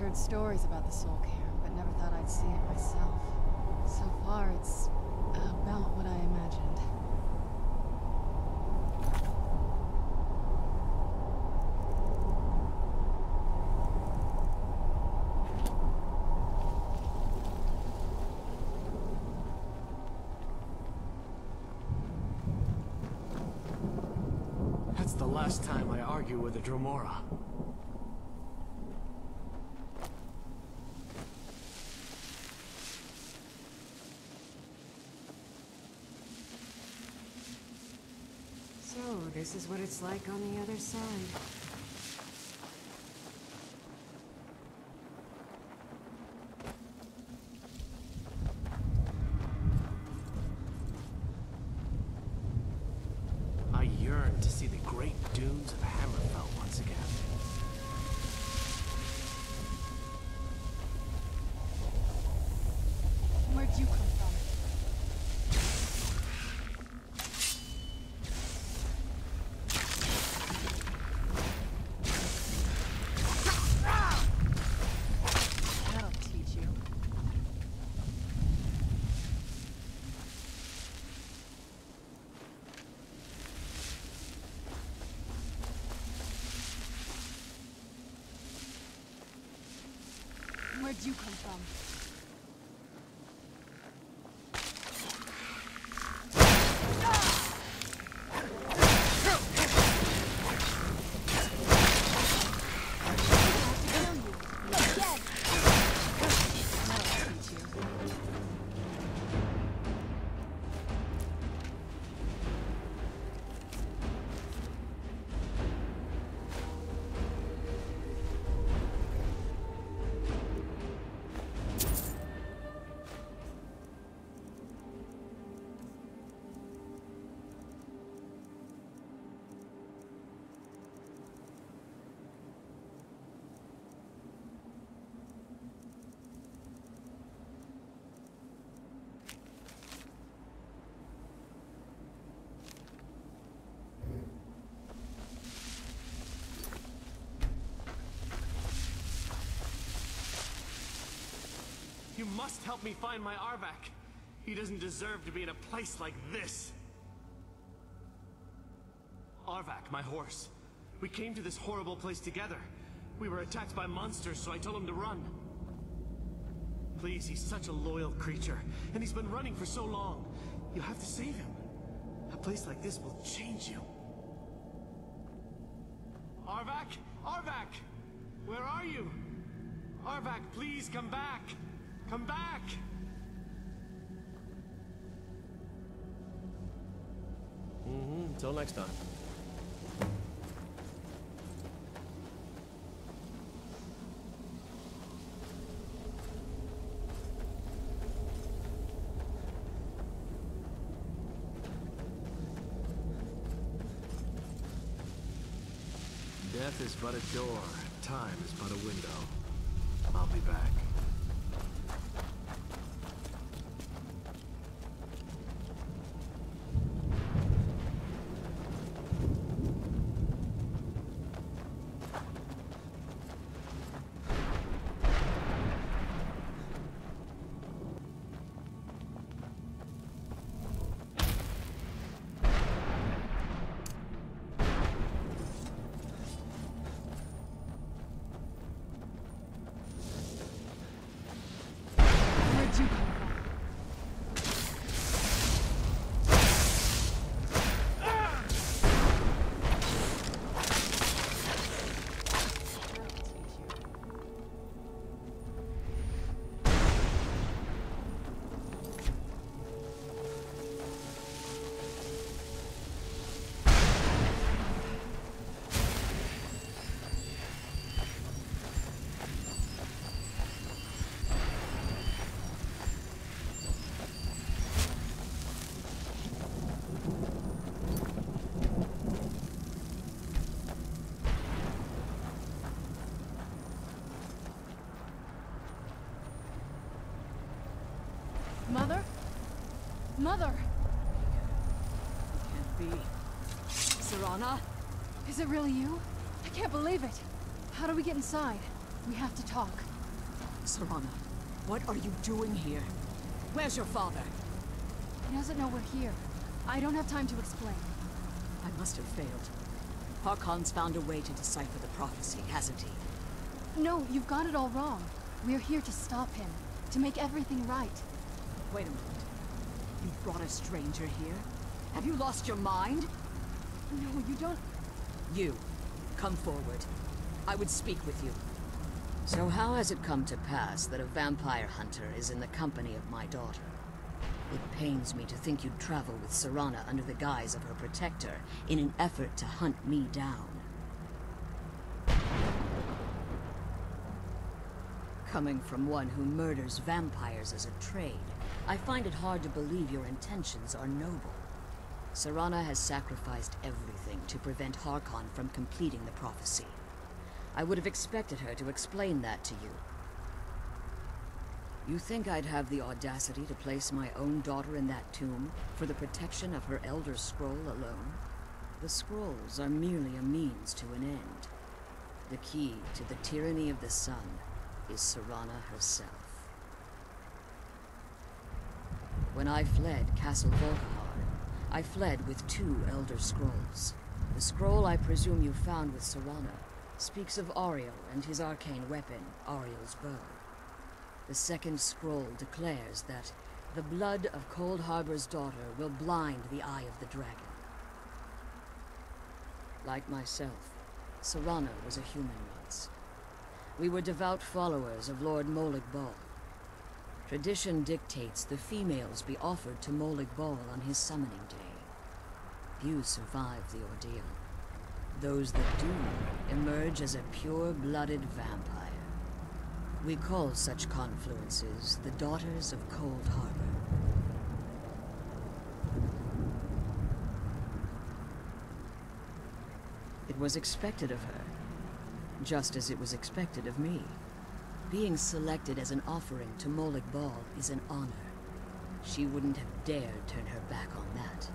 heard stories about the Soul Cairn, but never thought I'd see it myself. So far, it's about what I imagined. That's the last time I argue with a Dromora. So, this is what it's like on the other side. I yearn to see the great dunes of Hammerfell once again. Where'd you come from? That'll teach you. Where'd you come from? You must help me find my Arvak. He doesn't deserve to be in a place like this. Arvak, my horse. We came to this horrible place together. We were attacked by monsters, so I told him to run. Please, he's such a loyal creature, and he's been running for so long. You have to save him. A place like this will change you. Arvak? Arvak! Where are you? Arvak, please come back! Come back! Until next time. Death is but a door. Time is but a window. I'll be back. Where'd you come from? Mother? Mother! Can't be. Serana? Is it really you? I can't believe it. How do we get inside? We have to talk. Serana, what are you doing here? Where's your father? He doesn't know we're here. I don't have time to explain. I must have failed. Harkon's found a way to decipher the prophecy, hasn't he? No, you've got it all wrong. We're here to stop him. To make everything right. Wait a minute. You brought a stranger here? Have you lost your mind? No, you don't... You, come forward. I would speak with you. So how has it come to pass that a vampire hunter is in the company of my daughter? It pains me to think you'd travel with Serana under the guise of her protector in an effort to hunt me down. Coming from one who murders vampires as a trade, I find it hard to believe your intentions are noble. Serana has sacrificed everything to prevent Harkon from completing the prophecy. I would have expected her to explain that to you. You think I'd have the audacity to place my own daughter in that tomb for the protection of her Elder Scroll alone? The scrolls are merely a means to an end. The key to the tyranny of the sun is Serana herself. When I fled Castle Volkihar, I fled with 2 Elder Scrolls. The scroll I presume you found with Serana speaks of Auriel and his arcane weapon, Auriel's bow. The second scroll declares that the blood of Cold Harbor's daughter will blind the eye of the dragon. Like myself, Serana was a human once. We were devout followers of Lord Molag Bal. Tradition dictates the females be offered to Molag Bal on his summoning day. Few survive the ordeal. Those that do emerge as a pure-blooded vampire. We call such confluences the Daughters of Cold Harbor. It was expected of her, just as it was expected of me. Being selected as an offering to Molag Bal is an honor. She wouldn't have dared turn her back on that.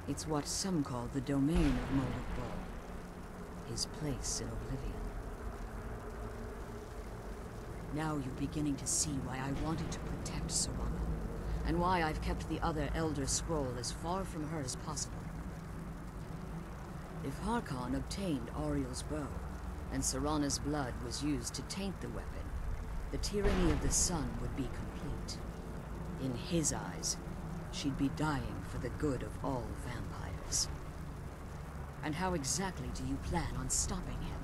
It's what some call the domain of Molag Bal, his place in oblivion. Now you're beginning to see why I wanted to protect Serana, and why I've kept the other Elder Scroll as far from her as possible. If Harkon obtained Auriel's bow, and Serana's blood was used to taint the weapon, the tyranny of the sun would be complete. In his eyes, she'd be dying for the good of all vampires. And how exactly do you plan on stopping him?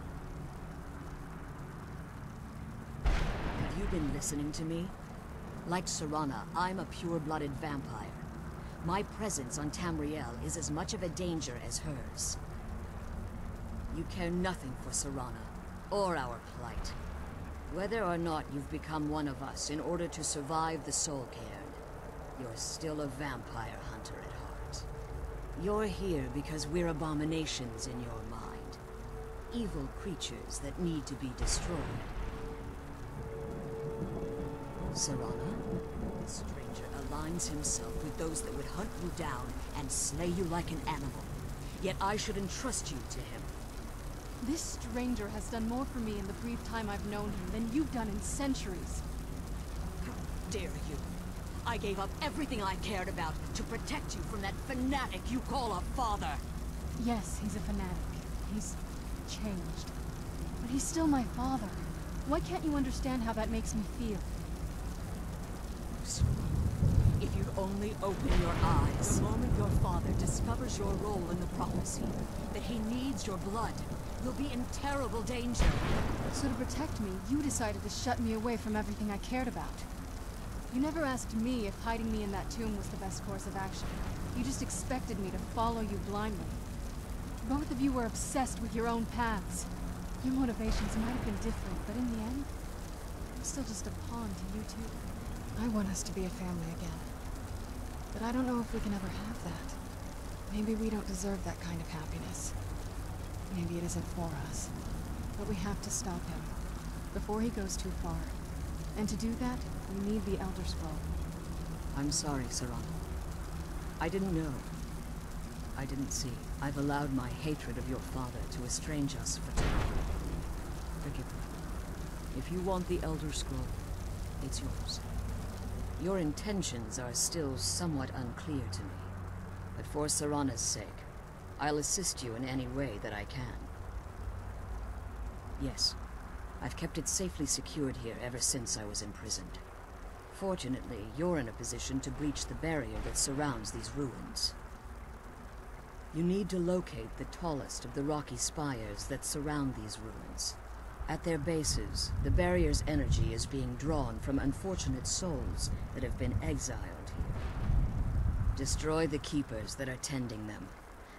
Have you been listening to me? Like Serana, I'm a pure-blooded vampire. My presence on Tamriel is as much of a danger as hers. You care nothing for Serana, or our plight. Whether or not you've become one of us in order to survive the Soul Cairn, you're still a vampire hunter at heart. You're here because we're abominations in your mind. Evil creatures that need to be destroyed. Serana, the stranger aligns himself with those that would hunt you down and slay you like an animal. Yet I should entrust you to him. This stranger has done more for me in the brief time I've known him than you've done in centuries. How dare you? I gave up everything I cared about to protect you from that fanatic you call a father. Yes, he's a fanatic. He's changed. But he's still my father. Why can't you understand how that makes me feel? If you'd only open your eyes. The moment your father discovers your role in the prophecy, that he needs your blood, you'll be in terrible danger. So to protect me, you decided to shut me away from everything I cared about. You never asked me if hiding me in that tomb was the best course of action. You just expected me to follow you blindly. Both of you were obsessed with your own paths. Your motivations might have been different, but in the end, I'm still just a pawn to you two. I want us to be a family again. But I don't know if we can ever have that. Maybe we don't deserve that kind of happiness. Maybe it isn't for us. But we have to stop him, before he goes too far. And to do that, we need the Elder Scroll. I'm sorry, Serana. I didn't know. I didn't see. I've allowed my hatred of your father to estrange us for too long. forgive me. If you want the Elder Scroll, it's yours. Your intentions are still somewhat unclear to me, but for Serana's sake, I'll assist you in any way that I can. Yes, I've kept it safely secured here ever since I was imprisoned. Fortunately, you're in a position to breach the barrier that surrounds these ruins. You need to locate the tallest of the rocky spires that surround these ruins. At their bases, the barrier's energy is being drawn from unfortunate souls that have been exiled here. Destroy the keepers that are tending them,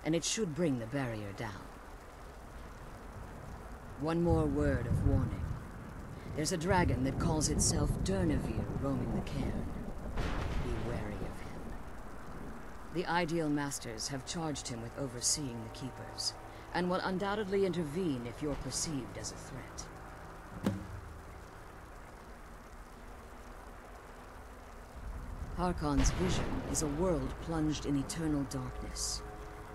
and it should bring the barrier down. One more word of warning. There's a dragon that calls itself Durnevere roaming the cairn. Be wary of him. The Ideal Masters have charged him with overseeing the Keepers, and will undoubtedly intervene if you're perceived as a threat. Harkon's vision is a world plunged in eternal darkness,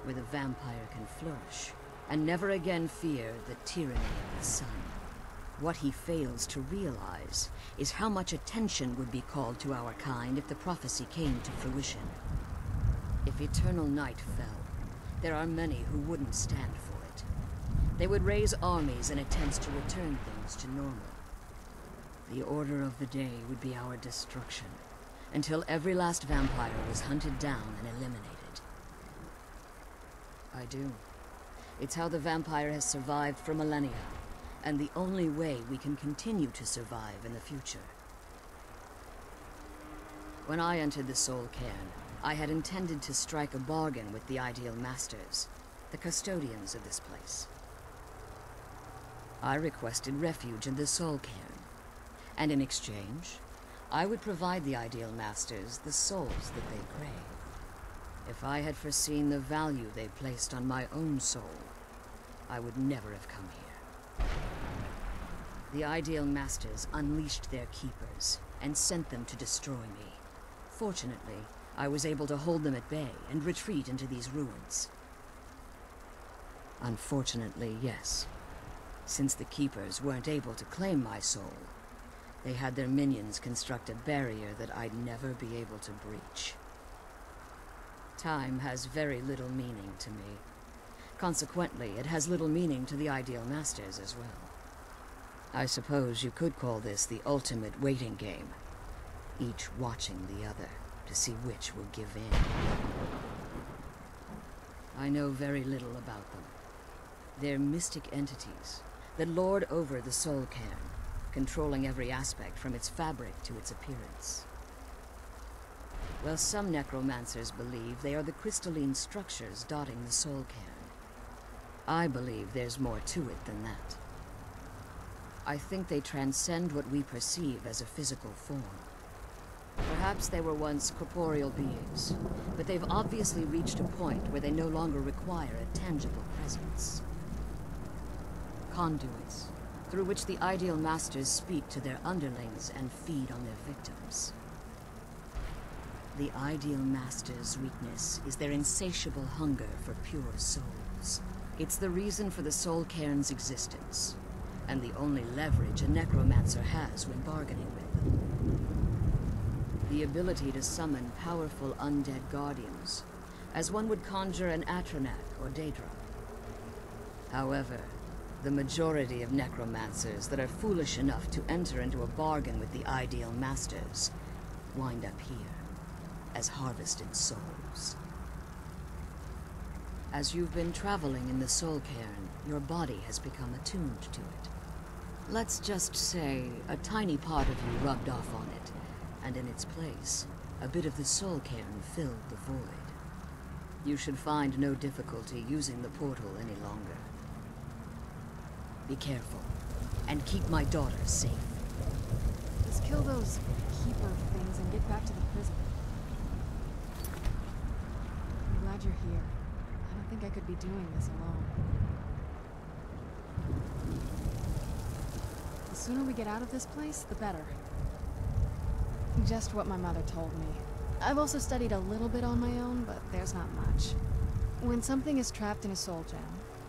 where the vampire can flourish, and never again fear the tyranny of the sun. What he fails to realize is how much attention would be called to our kind if the prophecy came to fruition. If eternal night fell, there are many who wouldn't stand for it. They would raise armies in attempts to return things to normal. The order of the day would be our destruction, until every last vampire was hunted down and eliminated. I do. It's how the vampire has survived for millennia, and the only way we can continue to survive in the future. When I entered the Soul Cairn, I had intended to strike a bargain with the Ideal Masters, the custodians of this place. I requested refuge in the Soul Cairn, and in exchange, I would provide the Ideal Masters the souls that they crave. If I had foreseen the value they placed on my own soul, I would never have come here. The Ideal Masters unleashed their keepers and sent them to destroy me. Fortunately, I was able to hold them at bay and retreat into these ruins. Unfortunately, yes. Since the keepers weren't able to claim my soul, they had their minions construct a barrier that I'd never be able to breach. Time has very little meaning to me. Consequently, it has little meaning to the Ideal Masters as well. I suppose you could call this the ultimate waiting game, each watching the other to see which will give in. I know very little about them. They're mystic entities that lord over the Soul Cairn, controlling every aspect from its fabric to its appearance. While some necromancers believe they are the crystalline structures dotting the Soul Cairn, I believe there's more to it than that. I think they transcend what we perceive as a physical form. Perhaps they were once corporeal beings, but they've obviously reached a point where they no longer require a tangible presence. Conduits, through which the Ideal Masters speak to their underlings and feed on their victims. The Ideal Masters' weakness is their insatiable hunger for pure souls. It's the reason for the Soul Cairn's existence, and the only leverage a necromancer has when bargaining with them. The ability to summon powerful undead guardians, as one would conjure an Atronak or Daedra. However, the majority of necromancers that are foolish enough to enter into a bargain with the Ideal Masters wind up here, as harvested souls. As you've been traveling in the Soul Cairn, your body has become attuned to it. Let's just say a tiny part of you rubbed off on it, and in its place, a bit of the Soul Cairn filled the void. You should find no difficulty using the portal any longer. Be careful, and keep my daughter safe. Let's kill those keeper things and get back to the prison. I'm glad you're here. I don't think I could be doing this alone. The sooner we get out of this place, the better. Just what my mother told me. I've also studied a little bit on my own, but there's not much. When something is trapped in a soul gem,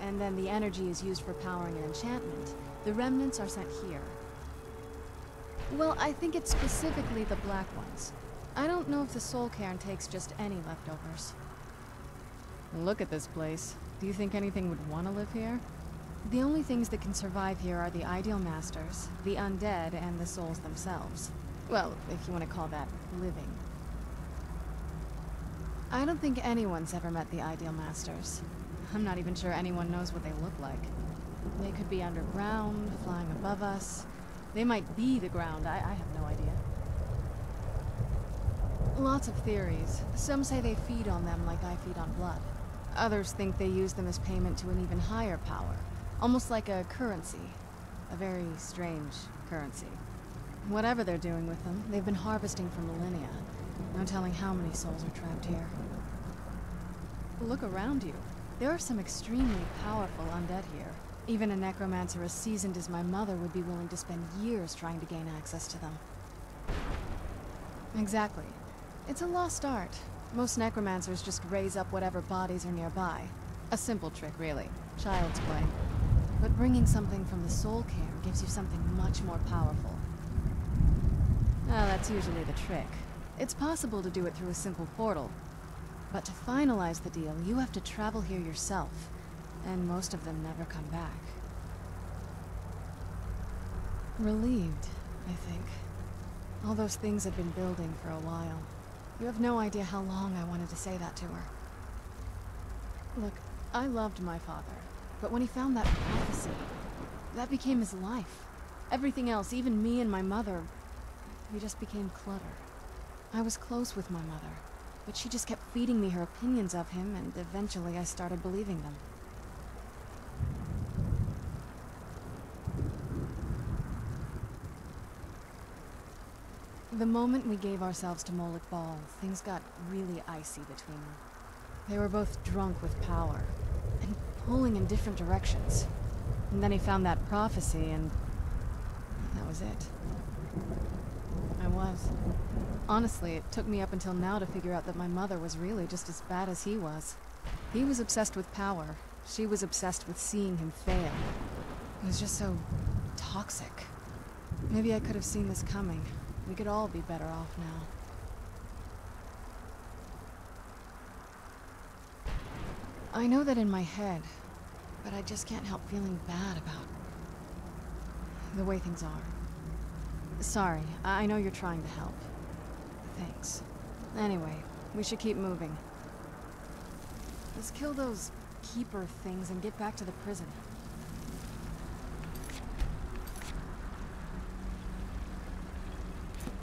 and then the energy is used for powering an enchantment, The remnants are sent here. Well, I think it's specifically the black ones. I don't know if the Soul Cairn takes just any leftovers. Look at this place. Do you think anything would want to live here? The only things that can survive here are the Ideal Masters, the undead, and the souls themselves. Well, if you want to call that living. I don't think anyone's ever met the Ideal Masters. I'm not even sure anyone knows what they look like. They could be underground, flying above us. They might be the ground, I have no idea. Lots of theories. Some say they feed on them like I feed on blood. Others think they use them as payment to an even higher power. Almost like a currency. A very strange currency. Whatever they're doing with them, they've been harvesting for millennia. No telling how many souls are trapped here. Look around you. There are some extremely powerful undead here. Even a necromancer as seasoned as my mother would be willing to spend years trying to gain access to them. Exactly. It's a lost art. Most necromancers just raise up whatever bodies are nearby. A simple trick, really. Child's play. But bringing something from the Soul Cairn gives you something much more powerful. Well, that's usually the trick. It's possible to do it through a simple portal. But to finalize the deal, you have to travel here yourself. And most of them never come back. Relieved, I think. All those things have been building for a while. You have no idea how long I wanted to say that to her. Look, I loved my father, but when he found that prophecy, that became his life. Everything else, even me and my mother, we just became clutter. I was close with my mother, but she just kept feeding me her opinions of him, and eventually I started believing them. The moment we gave ourselves to Molik Bal, things got really icy between them. They were both drunk with power, and pulling in different directions. And then he found that prophecy, and that was it. I was. Honestly, it took me up until now to figure out that my mother was really just as bad as he was. He was obsessed with power. She was obsessed with seeing him fail. It was just so toxic. Maybe I could have seen this coming. We could all be better off now. I know that in my head, but I just can't help feeling bad about the way things are. Sorry, I know you're trying to help. Thanks. Anyway, we should keep moving. Let's kill those keeper things and get back to the prison.